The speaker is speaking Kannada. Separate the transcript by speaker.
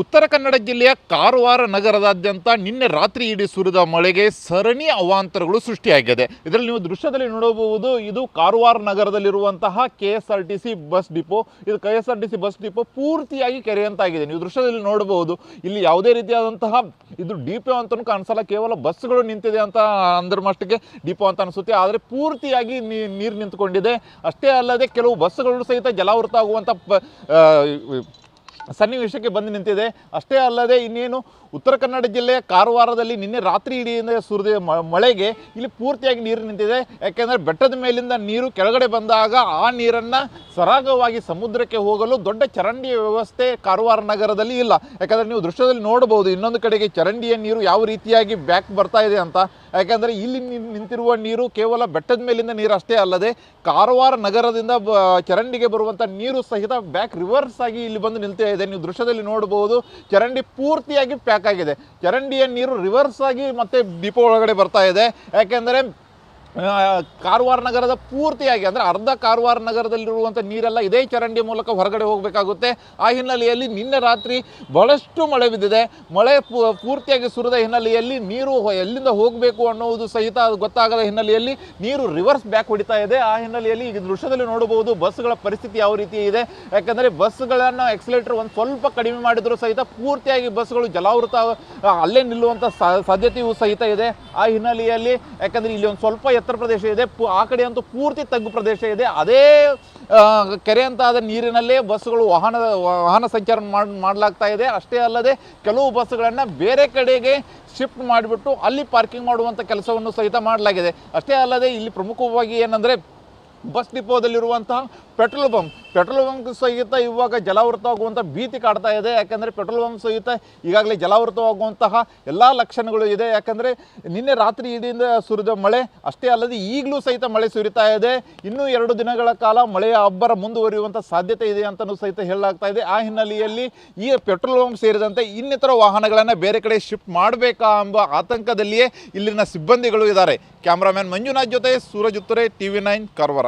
Speaker 1: ಉತ್ತರ ಕನ್ನಡ ಜಿಲ್ಲೆಯ ಕಾರವಾರ ನಗರದಾದ್ಯಂತ ನಿನ್ನೆ ರಾತ್ರಿ ಇಡೀ ಸುರಿದ ಮಳೆಗೆ ಸರಣಿ ಅವಾಂತರಗಳು ಸೃಷ್ಟಿಯಾಗಿದೆ. ಇದರಲ್ಲಿ ನೀವು ದೃಶ್ಯದಲ್ಲಿ ನೋಡಬಹುದು, ಇದು ಕಾರವಾರ ನಗರದಲ್ಲಿರುವಂತಹ KSRTC ಬಸ್ ಡಿಪೋ. ಇದು KSRTC ಬಸ್ ಡಿಪೋ ಪೂರ್ತಿಯಾಗಿ ಕೆರೆಯಂತಾಗಿದೆ. ನೀವು ದೃಶ್ಯದಲ್ಲಿ ನೋಡಬಹುದು, ಇಲ್ಲಿ ಯಾವುದೇ ರೀತಿಯಾದಂತಹ ಇದು ಡಿಪೋ ಅಂತಲೂ ಕಾಣಿಸಲ್ಲ, ಕೇವಲ ಬಸ್ಗಳು ನಿಂತಿದೆ ಅಂತ ಅಂದ್ರ ಮಟ್ಟಿಗೆ ಡಿಪೋ ಅಂತ ಅನಿಸುತ್ತೆ. ಆದರೆ ಪೂರ್ತಿಯಾಗಿ ನೀರು ನಿಂತುಕೊಂಡಿದೆ. ಅಷ್ಟೇ ಅಲ್ಲದೆ ಕೆಲವು ಬಸ್ಗಳು ಸಹಿತ ಜಲಾವೃತ ಆಗುವಂಥ ಸನ್ನಿವೇಶಕ್ಕೆ ಬಂದು ನಿಂತಿದೆ. ಅಷ್ಟೇ ಅಲ್ಲದೆ ಇನ್ನೇನು ಉತ್ತರ ಕನ್ನಡ ಜಿಲ್ಲೆಯ ಕಾರವಾರದಲ್ಲಿ ನಿನ್ನೆ ರಾತ್ರಿ ಇಡಿಯಿಂದ ಸುರಿದ ಮಳೆಗೆ ಇಲ್ಲಿ ಪೂರ್ತಿಯಾಗಿ ನೀರು ನಿಂತಿದೆ. ಯಾಕೆಂದರೆ ಬೆಟ್ಟದ ಮೇಲಿಂದ ನೀರು ಕೆಳಗಡೆ ಬಂದಾಗ ಆ ನೀರನ್ನು ಸರಾಗವಾಗಿ ಸಮುದ್ರಕ್ಕೆ ಹೋಗಲು ದೊಡ್ಡ ಚರಂಡಿಯ ವ್ಯವಸ್ಥೆ ಕಾರವಾರ ನಗರದಲ್ಲಿ ಇಲ್ಲ. ಯಾಕಂದರೆ ನೀವು ದೃಶ್ಯದಲ್ಲಿ ನೋಡಬಹುದು, ಇನ್ನೊಂದು ಕಡೆಗೆ ಚರಂಡಿಯ ನೀರು ಯಾವ ರೀತಿಯಾಗಿ ಬ್ಯಾಕ್ ಬರ್ತಾ ಇದೆ ಅಂತ. ಯಾಕೆಂದರೆ ಇಲ್ಲಿ ನಿಂತಿರುವ ನೀರು ಕೇವಲ ಬೆಟ್ಟದ ಮೇಲಿಂದ ನೀರು ಅಷ್ಟೇ ಅಲ್ಲದೆ ಕಾರವಾರ ನಗರದಿಂದ ಚರಂಡಿಗೆ ಬರುವಂಥ ನೀರು ಸಹಿತ ಬ್ಯಾಕ್ ರಿವರ್ಸ್ ಆಗಿ ಇಲ್ಲಿ ಬಂದು ನಿಲ್ತಾ ಇದೆ. ನೀವು ದೃಶ್ಯದಲ್ಲಿ ನೋಡಬಹುದು, ಚರಂಡಿ ಪೂರ್ತಿಯಾಗಿ ಪ್ಯಾಕ್ ಆಗಿದೆ. ಚರಂಡಿಯ ನೀರು ರಿವರ್ಸ್ ಆಗಿ ಮತ್ತೆ ಡಿಪೋ ಒಳಗಡೆ ಬರ್ತಾ ಇದೆ. ಯಾಕೆಂದರೆ ಕಾರವಾರ ನಗರದ ಪೂರ್ತಿಯಾಗಿ ಅಂದರೆ ಅರ್ಧ ಕಾರವಾರ ನಗರದಲ್ಲಿರುವಂಥ ನೀರೆಲ್ಲ ಇದೇ ಚರಂಡಿ ಮೂಲಕ ಹೊರಗಡೆ ಹೋಗಬೇಕಾಗುತ್ತೆ. ಆ ಹಿನ್ನೆಲೆಯಲ್ಲಿ ನಿನ್ನೆ ರಾತ್ರಿ ಬಹಳಷ್ಟು ಮಳೆ ಬಿದ್ದಿದೆ. ಮಳೆ ಪೂರ್ತಿಯಾಗಿ ಸುರಿದ ಹಿನ್ನೆಲೆಯಲ್ಲಿ ನೀರು ಎಲ್ಲಿಂದ ಹೋಗಬೇಕು ಅನ್ನೋದು ಸಹಿತ ಗೊತ್ತಾಗದ ಹಿನ್ನೆಲೆಯಲ್ಲಿ ನೀರು ರಿವರ್ಸ್ ಬ್ಯಾಕ್ ಹೊಡಿತಾ ಇದೆ. ಆ ಹಿನ್ನೆಲೆಯಲ್ಲಿ ಈಗ ದೃಶ್ಯದಲ್ಲಿ ನೋಡಬಹುದು ಬಸ್ಗಳ ಪರಿಸ್ಥಿತಿ ಯಾವ ರೀತಿ ಇದೆ. ಯಾಕಂದರೆ ಬಸ್ಗಳನ್ನು ಎಕ್ಸಲೇಟರ್ ಒಂದು ಸ್ವಲ್ಪ ಕಡಿಮೆ ಮಾಡಿದರೂ ಸಹಿತ ಪೂರ್ತಿಯಾಗಿ ಬಸ್ಗಳು ಜಲಾವೃತ ಅಲ್ಲೇ ನಿಲ್ಲುವಂಥ ಸಾಧ್ಯತೆಯೂ ಸಹಿತ ಇದೆ. ಆ ಹಿನ್ನೆಲೆಯಲ್ಲಿ ಯಾಕಂದರೆ ಇಲ್ಲಿ ಒಂದು ಸ್ವಲ್ಪ ಎತ್ತರ ಪ್ರದೇಶ ಇದೆ, ಆ ಕಡೆ ಅಂತೂ ಪೂರ್ತಿ ತಗ್ಗು ಪ್ರದೇಶ ಇದೆ. ಅದೇ ಕೆರೆ ಅಂತಾದ ನೀರಿನಲ್ಲೇ ಬಸ್ಗಳು ವಾಹನ ಸಂಚಾರ ಮಾಡಲಾಗ್ತಾ ಇದೆ. ಅಷ್ಟೇ ಅಲ್ಲದೆ ಕೆಲವು ಬಸ್ಗಳನ್ನು ಬೇರೆ ಕಡೆಗೆ ಶಿಫ್ಟ್ ಮಾಡಿಬಿಟ್ಟು ಅಲ್ಲಿ ಪಾರ್ಕಿಂಗ್ ಮಾಡುವಂಥ ಕೆಲಸವನ್ನು ಸಹಿತ ಮಾಡಲಾಗಿದೆ. ಅಷ್ಟೇ ಅಲ್ಲದೆ ಇಲ್ಲಿ ಪ್ರಮುಖವಾಗಿ ಏನಂದರೆ ಬಸ್ ಡಿಪೋದಲ್ಲಿರುವಂತಹ ಪೆಟ್ರೋಲ್ ಬಂಕ್ ಸಹಿತ ಇವಾಗ ಜಲಾವೃತವಾಗುವಂಥ ಭೀತಿ ಕಾಡ್ತಾ ಇದೆ. ಯಾಕಂದರೆ ಪೆಟ್ರೋಲ್ ಬಂಕ್ ಸಹಿತ ಈಗಾಗಲೇ ಜಲಾವೃತವಾಗುವಂತಹ ಎಲ್ಲ ಲಕ್ಷಣಗಳು ಇದೆ. ಯಾಕಂದರೆ ನಿನ್ನೆ ರಾತ್ರಿ ಇಡಿಯಿಂದ ಸುರಿದ ಮಳೆ ಅಷ್ಟೇ ಅಲ್ಲದೆ ಈಗಲೂ ಸಹಿತ ಮಳೆ ಸುರಿತಾ ಇದೆ. ಇನ್ನೂ 2 ದಿನಗಳ ಕಾಲ ಮಳೆಯ ಅಬ್ಬರ ಮುಂದುವರಿಯುವಂಥ ಸಾಧ್ಯತೆ ಇದೆ ಅಂತಲೂ ಸಹಿತ ಹೇಳಲಾಗ್ತಾ ಇದೆ. ಆ ಹಿನ್ನೆಲೆಯಲ್ಲಿ ಈ ಪೆಟ್ರೋಲ್ ಬಂಕ್ ಸೇರಿದಂತೆ ಇನ್ನಿತರ ವಾಹನಗಳನ್ನು ಬೇರೆ ಕಡೆ ಶಿಫ್ಟ್ ಮಾಡಬೇಕಾ ಎಂಬ ಆತಂಕದಲ್ಲಿಯೇ ಇಲ್ಲಿನ ಸಿಬ್ಬಂದಿಗಳು ಇದ್ದಾರೆ. ಕ್ಯಾಮ್ರಾಮನ್ ಮಂಜುನಾಥ್ ಜೊತೆ ಸೂರಜ್ ಉತ್ತರೆ, TV9 ಕಾರವಾರ.